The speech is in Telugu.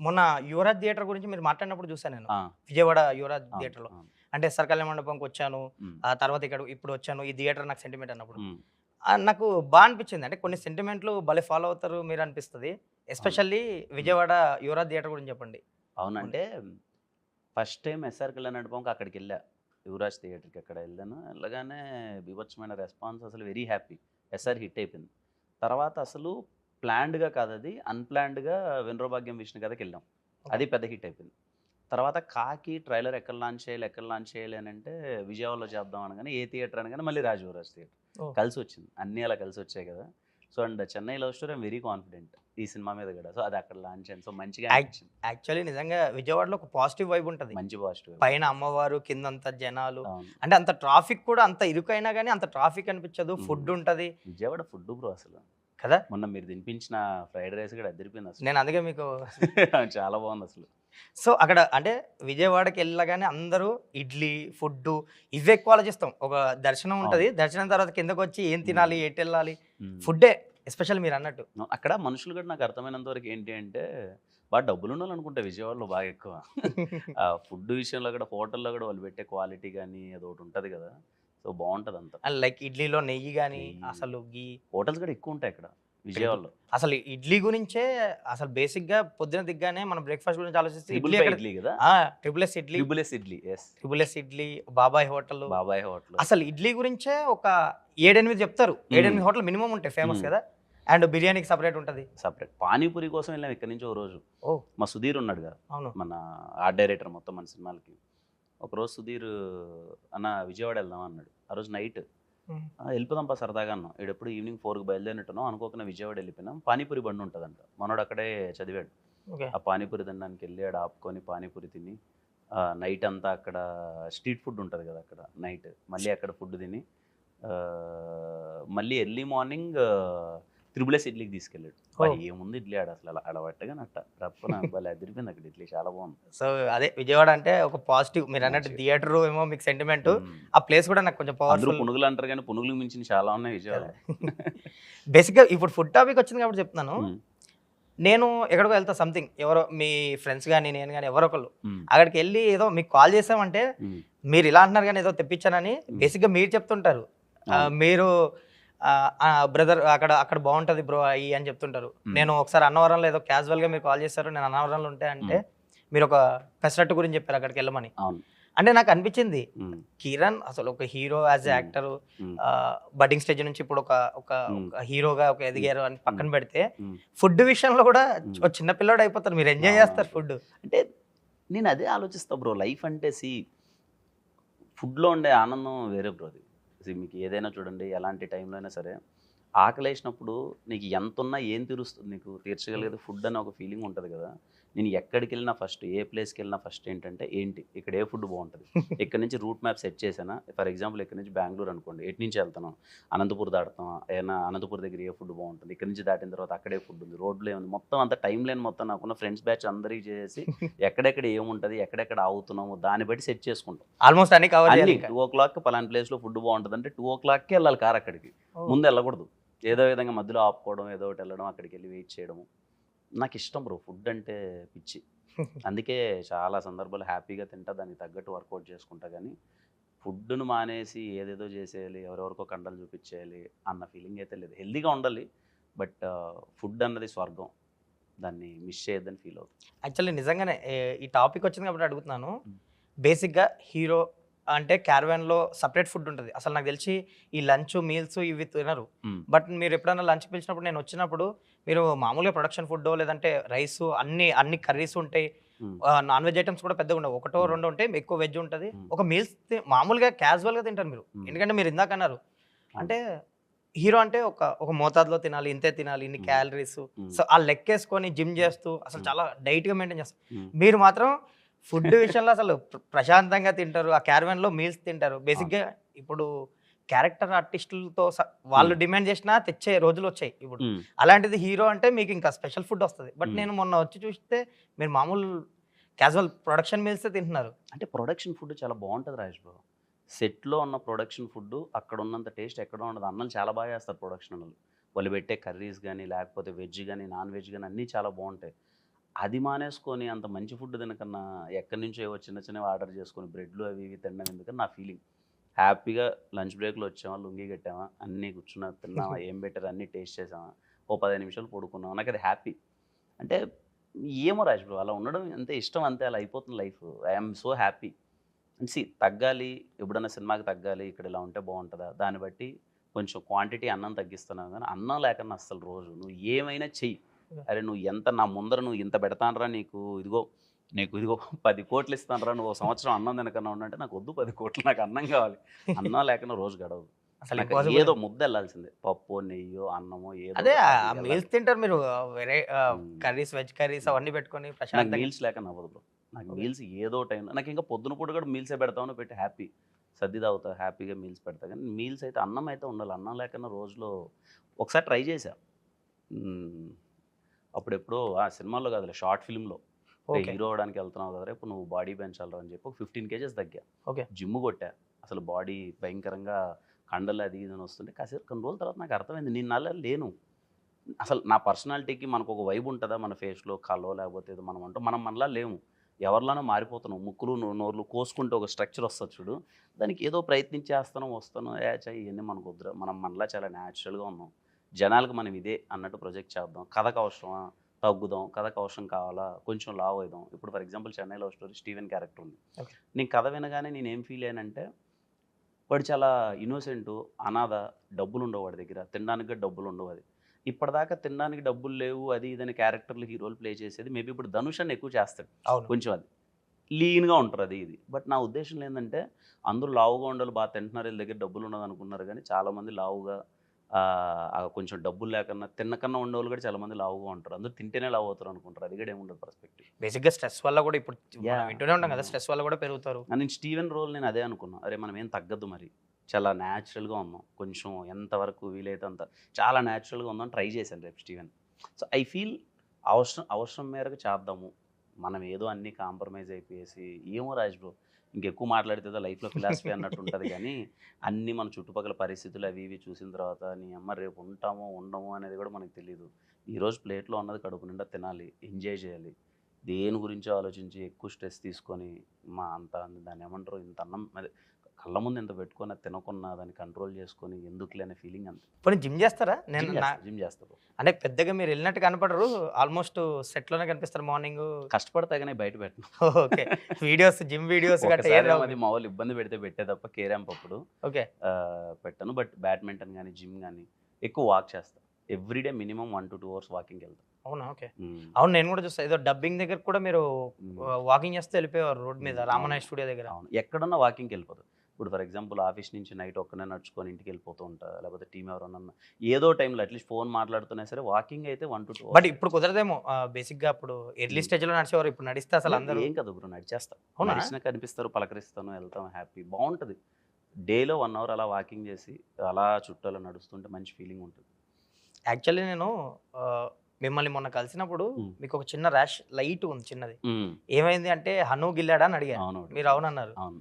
మొన్న యువరాజ్ థియేటర్ గురించి మీరు మాట్లాడినప్పుడు చూసాను నేను. ఆ! విజయవాడ యువరాజ్ అవును. థియేటర్‌లో. అవును. అంటే ఎస్ఆర్ కళ్యాణ మండపంకొచ్చాను. హ్మ్. ఆ తర్వాత ఇప్పుడొచ్చాను. ఈ థియేటర్ నాకు సెంటిమెంట్ అన్నప్పుడు. హ్మ్. నాకు అనిపించింది. అంటే కొన్ని సెంటిమెంట్‌లు భలే ఫాలో అవుతారు మీరనిపిస్తది. అవును. ఎస్పెషల్లీ హ్మ్. విజయవాడ యువరాజ్ థియేటర్ గురించి చెప్పండి. మొన్న అవునంటే ఫస్ట్ టైమ్ ఎస్ఆర్ కళ్యాణ మండపంకి అక్కడికెళ్ళా. యువరాజ్ థియేటర్‌కి అక్కడ ఎళ్ళాను. ఎళ్ళగానే బీభత్సమైన రెస్పాన్స్ అసలు వెరీ హ్యాపీ. ఎస్ఆర్ హిట్ అయిపోయింది. తర్వాత అసలు ప్లాన్డ్‌గా కాదది. అన్‌ప్లాన్డ్‌గా 'వినరో భాగ్యం విష్ణు' కథకెళ్ళాం. ఓకే. అది పెద్ద హిట్ అయిపోయింది. తర్వాత 'కాకి' ట్రైలర్ ఎక్కడ లాంచ్ చేయాలి, ఎక్కడ లాంచ్ చేయాలి అనంటే విజయవాడలో చేద్దాం అనగానే ఏ థియేటర్ అనగానే మళ్ళీ యువరాజ్ థియేటర్. ఓహ్! కలిసొచ్చింది. అన్నీ అలా కలిసొచ్చాయి కదా! So, and 'Chennai love story' I'm very confident ఈ సినిమా మీద కూడా. సో, అది అక్కడ లాంచ్ అయింది. సో, మంచిగా అనిపించింది. యాక్చువల్లీ నిజంగా విజయవాడలో ఒక పాజిటివ్ వైబ్ ఉంటది. మంచి పాజిటివ్. పైన అమ్మవారు, కిందంతా జనాలు. అవును. అంటే అంత ట్రాఫిక్ కూడా అంత ఇరుకైనా గాని అంత ట్రాఫిక్ అనిపించదు. హ్మ్. ఫుడ్ ఉంటది విజయవాడ ఫుడ్డు బ్రో అసలు. కదా! మొన్న మీరు తినిపించిన ఫ్రైడ్ రైస్ కూడా అదిరిపోయిందసలు. నేను అందుకే మీకు చాలా బావుందసలు. సో, అక్కడ అంటే విజయవాడకెళ్ళగానే అందరూ ఇడ్లీ, ఫుడ్డు ఇవే ఎక్కువ ఆలోచిస్తాం. ఒక దర్శనం ఉంటది. అవును. దర్శనం తర్వాత కిందకొచ్చి ఏం హ్మ్. తినాలి? ఎటెళ్ళాలి? హ్మ్. ఫుడ్డే ఎస్పెషల్ మీరన్నట్టు. అక్కడ మనుషులు కూడా నాకు అర్థమైనంత వరకు ఏంటి అంటే, డబ్బులున్నోళ్ళనుకుంటా విజయవాడలో బాగా ఎక్కువ. ఫుడ్ విషయంలో కూడా హోటల్‌లో కూడా వాళ్ళు పెట్టే క్వాలిటీ గాని అదొకటుంటది కదా! సో, బావుంటదంతా. లైక్ ఇడ్లీలో నెయ్యి గాని, నెయ్యి, అసలు హోటల్స్ కూడా ఎక్కువుంటాయి అక్కడ ట్రిపుల్ విజయవాడలో. అసలు ఇడ్లీ గురించే అసలు బేసిక్‌గా పొద్దున దిగ్గానే మనం బ్రేక్‌ఫాస్ట్ గురించి ఆలోచిస్తే త్రిబుల్ ఇడ్లీ ఫైవ్ ఎక్కడ ఇడ్లీ గదా! ఆ! Triple S idli, triple S idli. Yes. Triple S idli, బాబాయ్ హోటలు. బాబాయ్ హోటలు. అసలు ఇడ్లీ గురించే ఒక 7, 8 చెప్తారు. 7, హ్మ్. 8 హోటల్ మినిమమ్ ఉంటాయి ఫేమస్ హ్మ్. కదా! అండ్ బిర్యానీకి సెపరేట్ ఉంటది. సెపరేట్. పానీపూరి కోసం వెళ్ళాం ఇక్కడి నుంచి ఓ రోజు. ఓహ్! మా సుధీర్ ఉన్నాడుగా, అవును. మన ఆర్ట్ డైరెక్టర్ మొత్తం మన సినిమాలకి. ఒకరోజు సుధీర్ "అన్న విజయవాడ వెళ్దాం" అన్నాడు. ఆ రోజు నైట్ హ్మ్. "ఎళ్ళిపోదాం పా సరదాగా" అన్నాం. ఈడెప్పుడు ఈవినింగ్ 4కి బయలుదేరినట్టున్నాం. అనుకోకుండా విజయవాడ వెళ్ళిపోయినాం. పానీపూరి బండి ఉంటదంట. మనోడు అక్కడే చదివాడు. ఓకే. ఆ పానీపూరి తినడానికెళ్ళి ఆడ ఆపుకొని పానీపూరి తిని నైట్ అంతా అక్కడ స్ట్రీట్ ఫుడ్ ఉంటది కదా! అక్కడ నైట్. మళ్ళీ అక్కడ ఫుడ్ తిని మళ్ళీ ఎర్లీ మార్నింగ్ త్రిబుల్ ఎస్ ఇడ్లీకి తీసుకెళ్ళాడు. అబ్బా! ఓహ్! ఏముంది ఇడ్లీ ఆడ పట్టగానే రప్పున భలే అదిరిపోయింది అక్కడ ఇడ్లీ చాలా బావుంది. సో, అదే విజయవాడ అంటే ఒక పాజిటివ్ మీరన్నట్టు మంచిగా. థియేటరు ఏమో మీకు సెంటిమెంటు. హ్మ్. ఆ ప్లేస్ కూడా నాకు కొంచెం అందరూ పవర్‌ఫుల్ పునుగులు అంటారు గానీ, పునుగులకు మించినవి చాలా ఉన్నాయి కదా! విజయవాడలో. బేసిక్‌గా ఇప్పుడు ఫుడ్ టాపిక్ వచ్చింది కాబట్టి చెప్తున్నాను. హ్మ్. నేను ఎక్కడికో వెళ్తా సంథింగ్ ఎవరో మీ ఫ్రెండ్స్ గాని, నేను గాని ఎవరో ఒకళ్ళు హ్మ్. అక్కడికెళ్ళి ఏదో మీకు కాల్ చేసామంటే హ్మ్. మీరు ఇలా అంటున్నారు గానీ ఏదో తెప్పించానని హ్మ్. బేసిక్‌గా మీరు చెప్తుంటారు. అవును. మీరు బ్రదర్ అక్కడ అక్కడ బావుంటది బ్రో అయ్యి అని చెప్తుంటారు. హ్మ్. నేను ఒకసారి అన్నవరంలో ఏదో క్యాజువల్‌గా మీరు కాల్ చేశారు. నేను అన్నవరంలో ఉంటే అంటే హ్మ్. మీరొక పెసరట్టు గురించి చెప్పారు అక్కడికెళ్ళమని. అవును. అంటే నాకనిపించింది హ్మ్. కిరణ్ అసలు ఒక హీరో యాస్ ఎ హ్మ్. యాక్టరు హ్మ్. బడ్డింగ్ స్టేజ్ నుంచి ఇప్పుడు ఒక ఒక హ్మ్. ఒక హీరోగా హ్మ్. ఎదిగారు అని హ్మ్. పక్కన పెడితే, హ్మ్. ఫుడ్ విషయంలో కూడా హ్మ్. ఓ చిన్న పిల్లోడు అయిపోతారు. మీరు ఎంజాయ్ అవునవును చేస్తారు బ్రో. ఫుడ్. అంటే నేనదే ఆలోచిస్తా బ్రో. లైఫ్ అంటే ఫుడ్‌లో ఉండే ఆనందం వేరే బ్రో అది. మీకు ఏదైనా చూడండి ఎలాంటి టైంలో అయినా సరే, ఆకలేసినప్పుడు నీకు ఎంతున్నా ఏం తీరుస్తుంది నీకు? హ్మ్. తీర్చగలిగేది ఫుడ్ అని ఒక ఫీలింగ్ ఉంటది కదా! నేను ఎక్కడికెళ్ళినా ఫస్ట్ ఏ ప్లేస్‌కెళ్ళినా ఫస్ట్ ఏంటంటే ఏంటి? ఇక్కడ ఏ ఫుడ్ బావుంటది? ఇక్కడి నుంచి రూట్ మ్యాప్ సెట్ చేశానా? ఫర్ ఎగ్జాంపుల్ ఇక్కడి నుంచి బెంగుళూరు అనుకోండి. ఎటు నుంచి వెళ్తున్నాం? అనంతపూర్ దాటుతామా? ఏమన్నా అనంతపూర్ దగ్గర ఏ ఫుడ్ బావుంటది? ఇక్కడి నుంచి దాటిన తర్వాత అక్కడే ఫుడ్ ఉంది. రోడ్‌లో ఏముంది? మొత్తం అంతా టైమ్ లైన్ మొత్తం నాకున్న ఫ్రెండ్స్ బ్యాచ్ అందరికి చేసేసి ఎక్కడెక్కడ ఏముంటది? ఎక్కడెక్కడ ఆగుతున్నాము? దాన్ని బట్టి సెట్ చేసుకుంటాం. ఆల్‌మోస్ట్ అన్ని కవర్ అన్నీ చేయాలింకా. 2:00 పలానా ప్లేస్‌లో ఫుడ్ బావుంటదంటే 2:00కే ఎళ్ళాలి కార్ అక్కడికి. ఓహ్! ముందెళ్ళకూడదు. ఏదో విధంగా మధ్యలో ఆపుకోవడం, ఏదో ఒకటి ఎళ్ళడం, అక్కడికెళ్ళి వెయిట్ చేయడము. నాకిష్టం బ్రో ఫుడ్ అంటే పిచ్చి. అందుకే చాలా సందర్భాల్లో హ్యాపీగా తింటా, దానికి తగ్గట్టు వర్కౌట్ చేసుకుంటా గానీ, ఫుడ్‌ను మానేసి ఏదేదో చేసేయాలి, ఎవరెవరికో కండలు చూపిచ్చేయాలి అన్న ఫీలింగ్ అయితే లేదు. హెల్తీగా ఉండాలి. బట్ ఫుడ్ అన్నది స్వర్గం. దాన్ని మిస్ చేయొద్దని ఫీల్ అవుతా. యాక్చువల్లీ నిజంగానే ఈ టాపిక్ వచ్చింది కాబట్టి అడుగుతున్నాను. హ్మ్. బేసిక్‌గా హీరో అంటే క్యారవాన్‌లో సెపరేట్ ఫుడ్ ఉంటది. అసలు నాకు తెలిసి ఈ లంచు, మీల్స్ ఇవి తినరు. హ్మ్. బట్ మీరు ఎప్పుడైనా లంచ్ పిలిచినప్పుడు నేనొచ్చినప్పుడు మీరు మామూలుగా ప్రొడక్షన్ ఫుడ్డో లేదంటే రైసు అన్ని కర్రీస్ ఉంటాయి. హ్మ్. నాన్ వెజ్ ఐటెమ్స్ కూడా పెద్దగా ఉండవు. ఒకటో, హ్మ్. రెండో ఉంటాయి. ఎక్కువ వెజ్ ఉంటది. హ్మ్. ఒక మీల్స్ మామూలుగా క్యాజువల్‌గా తింటారు మీరు. హ్మ్. ఎందుకంటే మీరు ఇందాక అన్నారు. అవును. అంటే హీరో అంటే ఒక మోతాదులో తినాలి. ఇంతే తినాలి. ఇన్ని హ్మ్. క్యాలరీస్. హ్మ్. సో, ఆ లెక్కేసుకొని జిమ్ హ్మ్. చేస్తూ అసలు హ్మ్. చాలా డైట్‌గా మెయింటైన్ చేస్తారు. హ్మ్. మీరు మాత్రం ఫుడ్ విషయంలో అసలు ప్రశాంతంగా తింటారు. ఆ క్యారవాన్‌లో మీల్స్ తింటారు. అవును. బేసిక్‌గా ఇప్పుడు క్యారెక్టర్ ఆర్టిస్టులతో వాళ్ళు హ్మ్. డిమాండ్ చేసినా తెచ్చే రోజులొచ్చాయి ఇప్పుడు. హ్మ్. అలాంటిది హీరో అంటే మీకు ఇంకా స్పెషల్ ఫుడ్ వస్తది. బట్ హ్మ్. నేను మొన్న వచ్చి చూస్తే మీరు మామూలు క్యాజువల్ ప్రొడక్షన్ మీల్సే తింటున్నారు. అంటే ప్రొడక్షన్ ఫుడ్ చాలా బావుంటది రాజేష్ బ్రో. సెట్‌లో ఉన్న ప్రొడక్షన్ ఫుడ్డు అక్కడున్నంత టేస్ట్ ఎక్కడ ఉండదు. అన్నలు చాలా బాగా చేస్తారు ప్రొడక్షనోళ్ళు. వాళ్ళు పెట్టే కర్రీస్ గాని, లేకపోతే వెజ్ గాని, నాన్ వెజ్ గాని అన్నీ చాలా బావుంటాయి. అది మానేసుకొని అంత మంచి ఫుడ్ తినకన్నా ఎక్కడి నుంచో ఏవో చిన్న చిన్నవి ఆర్డర్ చేసుకొని బ్రెడ్లు అవి ఇవి తినడం ఎందుకని నా ఫీలింగ్. హ్యాపీగా లంచ్ బ్రేక్లో వచ్చామా, లుంగి కట్టామా, అన్నీ కూర్చున్నా తిన్నామా, ఏం పెట్టారు అన్నీ టేస్ట్ చేసామా, ఓ 15 నిమిషాలు పడుకున్నాం, నాకు అది హ్యాపీ. అంటే ఏమో రాజ్ బ్రో, అలా ఉండడం అంతే ఇష్టం, అంతే అలా అయిపోతుంది లైఫ్. I'm so happy. తగ్గాలి, ఎప్పుడన్నా సినిమాకి తగ్గాలి, ఇక్కడ ఇలా ఉంటే బాగుంటుందా, దాన్ని బట్టి కొంచెం క్వాంటిటీ అన్నం తగ్గిస్తున్నావు. కానీ అన్నం లేకన్నా అస్సలు రోజు నువ్వు ఏమైనా చెయ్యి. అరే నువ్వు ఎంత నా ముందర నువ్వు ఇంత పెడతానరా, నీకు ఇదిగో 10 కోట్లు ఇస్తానరా, నువ్వు ఒక సంవత్సరం అన్నం తినకన్నా ఉండంటే నాకు వద్దు 10 కోట్లు, నాకు అన్నం కావాలి. అన్నం లేకుండా రోజు గడవదు. అసలు నాకు impossible. ఏదో ముద్ద వెళ్ళాల్సిందే, పప్పు నెయ్యో అన్నమో ఏదో అదే ఒకటి వెళ్ళాలి. మీల్స్ తింటారు మీరు, వేరే మ్మ్. కర్రీస్, వెజ్ కర్రీస్ అవన్నీ పెట్టుకొని నాకు ప్రశాంతంగా. మీల్స్ లేక అవ్వదు బ్రో. నాకు Okay. మీల్స్ ఏదో టైంలో, నాకు ఇంకా పొద్దున పూట కూడా మీల్సే పెడతామని పెట్టి హ్యాపీ సర్ది తాగుతా, హ్యాపీగా మీల్స్ పెడతా. కానీ మీల్స్ అయితే అన్నం అయితే ఉండాలి. అన్నం లేకన్నా రోజులో ఒకసారి ట్రై చేశా. అప్పుడెప్పుడో ఆ సినిమాలో కాదులే, షార్ట్ ఫిల్మ్లో ఓకే. హీరో అవడానికి వెళ్తున్నావు కదా, రేపు నువ్వు బాడీ పెంచాలరా అని చెప్పి ఒక 15 కేజెస్ తగ్గా. ఓకే. జిమ్ కొట్టా, అసలు బాడీ భయంకరంగా కండలు అది ఇది అని వస్తుంటే కాసేపు కొన్ని రోజుల తర్వాత నాకు అర్థమైంది నేను నల్ల లేను. అసలు నా పర్సనాలిటీకి మనకు ఒక వైబ్ ఉంటుందా, మన ఫేస్లో కలో లేకపోతే ఏదో మనం అంటాం, మనం మనలా లేము, ఎవరిలానో మారిపోతున్నాం. ముక్కులు నోర్లు కోసుకుంటే ఒక స్ట్రక్చర్ వస్తుంది చూడు, దానికి ఏదో ప్రయత్నించేస్తాను వస్తాను, చాయ్ ఇవన్నీ మనకు వద్దురా, మనం మనలా చాలా న్యాచురల్గా ఉన్నాం, జనాలకు మనం ఇదే అన్నట్టు ప్రొజెక్ట్ చేద్దాం. కథకు అవసరమా, తగ్గుదాం, కథకు అవసరం కావాలా, కొంచెం లావ్ అవుదాం. ఇప్పుడు for example Chennai love story Steven character ఉంది. Okay. నేను కథ వినగానే నేను ఏం ఫీల్ అయ్యానంటే, వాడు చాలా ఇన్నోసెంట్, అనాథ, డబ్బులు ఉండవు వాడి దగ్గర, తినడానికి కూడా డబ్బులు ఉండవు. అది ఇప్పటిదాకా తినడానికి డబ్బులు లేవు అది ఇదని క్యారెక్టర్లు హీరోలు ప్లే చేసేది మేబీ ఇప్పుడు ధనుష్ అని ఎక్కువ చేస్తాడు అవును. కొంచెం, అది లీన్గా ఉంటారు అది ఇది. బట్ నా ఉద్దేశం ఏంటంటే అందరూ లావుగా ఉండాలి, బాగా తింటున్నారు, వీళ్ళ దగ్గర డబ్బులు ఉన్నది అనుకున్నారు. కానీ చాలామంది లావుగా కొంచెం డబ్బులు లేకన్నా తిన్నకన్నా ఉండేవాళ్ళు కూడా చాలామంది లావుగా ఉంటారు. అందరూ తింటేనే లావు అవుతారు అనుకుంటారు, అది కూడా ఏముండదు పర్స్పెక్టివ్. బేసిక్గా స్ట్రెస్ వల్ల కూడా ఇప్పుడు Yeah. మనం వింటూనే ఉంటాం కదా, స్ట్రెస్ వల్ల కూడా పెరుగుతారు. నేను స్టీవెన్ రోల్ నేను అదే అనుకున్నా, అరే మనం ఏం తగ్గద్దు, మరి చాలా న్యాచురల్గా ఉన్నాం, కొంచెం ఎంతవరకు వీలైతే అంత చాలా న్యాచురల్గా ఉందాం ట్రై చేశాను రేపు స్టీవెన్. సో ఐ ఫీల్ అవసరం మేరకు చేద్దాము, మనం ఏదో అన్నీ కాంప్రమైజ్ అయిపోయేసి ఏమో రాజ్ బ్రో ఇంకెక్కువ మాట్లాడితే లైఫ్లో ఫిలాసఫీ అన్నట్టు ఉంటుంది. కానీ అన్నీ మన చుట్టుపక్కల పరిస్థితులు అవి ఇవి చూసిన తర్వాత నీ అమ్మ రేపు ఉంటామో ఉండమో అనేది కూడా మనకు తెలియదు. ఈరోజు ప్లేట్లో ఉన్నది కడుపు నిండా తినాలి, ఎంజాయ్ చేయాలి. దేని గురించో ఆలోచించి ఎక్కువ స్ట్రెస్ తీసుకొని దాన్ని ఏమంటారు, ఇంత అన్నం అదే కళ్ళ ముందు ఇంత పెట్టుకొని అది తినకున్నా దాన్ని కంట్రోల్ చేసుకొని ఎందుకులే అనే ఫీలింగ్ అంతే. ఇప్పుడు జిమ్ చేస్తారా? నేను జిమ్ చేస్తాను. అంటే పెద్దగా మీరు వెళ్ళినట్టు కనపడరు, ఆల్మోస్ట్ సెట్లోనే కనిపిస్తారు మార్నింగ్. కష్టపడతాగానే బయట పెట్టను. ఓకే. వీడియోస్, జిమ్ వీడియోస్ ఒకసారి అది మా వాళ్ళు ఇబ్బంది పెడితే పెట్టే తప్ప కేరాంప్ అప్పుడు ఓకే పెట్టను. బట్ బ్యాడ్మింటన్ కానీ జిమ్ కానీ ఎక్కువ వాక్ చేస్తాను. Everyday minimum 1 to 2 hours walking వెళ్తాను. అవునా? ఓకే. అవును, నేను కూడా చూస్తాను. ఏదో డబ్బింగ్ దగ్గర కూడా మీరు వాకింగ్ చేస్తే వెళ్ళిపోయేవారు రోడ్ మీద, రామనాయ స్టూడియో దగ్గర. అవును, ఎక్కడన్నా వాకింగ్కి వెళ్ళిపోతుంది. ఇప్పుడు ఫర్ ఎగ్జాంపుల్ ఆఫీస్ నుంచి నైట్ ఒక్కనే నడుచుకొని ఇంటికి వెళ్ళిపోతూ ఉంటా, లేకపోతే టీం ఎవరన్నా ఏదో టైంలో అట్లీస్ట్ ఫోన్ మాట్లాడుతున్నా సరే వాకింగ్ అయితే 1 to 2 hours. బట్ ఇప్పుడు కుదరదేమో, బేసిక్గా అప్పుడు ఎర్లీ స్టేజ్లో నడిచేవారు, ఇప్పుడు నడిస్తే అసలు అందరూ ఏం కదా బ్రో, నడిచేస్తా, అవునా? నడిచినా కనిపిస్తారు, పలకరిస్తాను, వెళ్తాం, హ్యాపీ బాగుంటుంది. డేలో 1 hour అలా వాకింగ్ చేసి అలా చుట్టాలో నడుస్తుంటే మంచి ఫీలింగ్ ఉంటుంది. యాక్చువల్లీ నేను మిమ్మల్ని మొన్న కలిసినప్పుడు మీకు ఒక చిన్న ర్యాష్ లైట్ ఉంది చిన్నది, ఏమైంది అంటే హను గిల్లాడా అని అడిగాను, అవును మీరు అవునన్నారు. అవును.